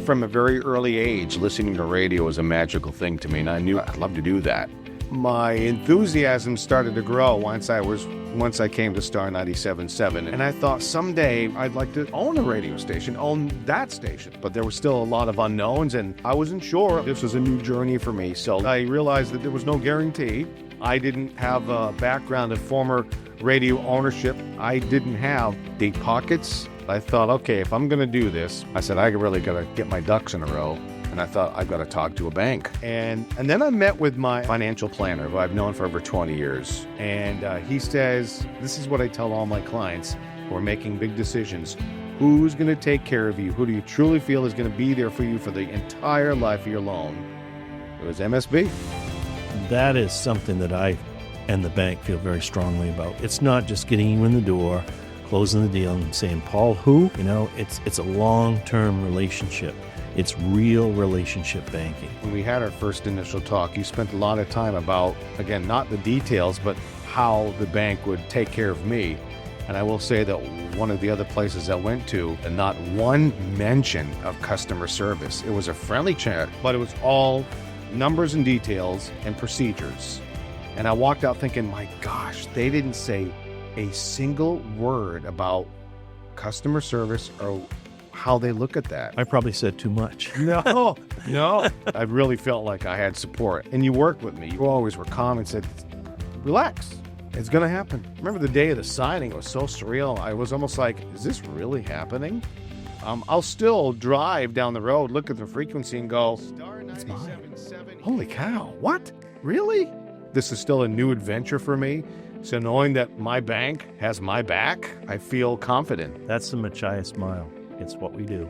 from a very early age, listening to radio was a magical thing to me, and I knew I'd love to do that. My enthusiasm started to grow once I came to Star 97.7, and I thought someday I'd like to own a radio station, own that station. But there was still a lot of unknowns, and I wasn't sure. This was a new journey for me, so I realized that there was no guarantee. I didn't have a background of former radio ownership. I didn't have deep pockets. I thought, okay, if I'm going to do this, I said, I really got to get my ducks in a row. And I thought, I've got to talk to a bank. And then I met with my financial planner, who I've known for over 20 years. And he says, this is what I tell all my clients who are making big decisions. Who's going to take care of you? Who do you truly feel is going to be there for you for the entire life of your loan? It was MSB. That is something that I and the bank feel very strongly about. It's not just getting you in the door, closing the deal and saying, Paul, who? You know, it's a long-term relationship. It's real relationship banking. When we had our first initial talk, you spent a lot of time about, again, not the details, but how the bank would take care of me. And I will say that one of the other places I went to, and not one mention of customer service. It was a friendly chat, but it was all numbers and details and procedures. And I walked out thinking, my gosh, they didn't say a single word about customer service or how they look at that. I probably said too much. No. I really felt like I had support. And you worked with me. You always were calm and said, relax. It's going to happen. Remember the day of the signing? It was so surreal. I was almost like, is this really happening? I'll still drive down the road, look at the frequency and go, it's mine. Holy cow. What? Really? This is still a new adventure for me. So knowing that my bank has my back, I feel confident. That's the Machias smile. It's what we do.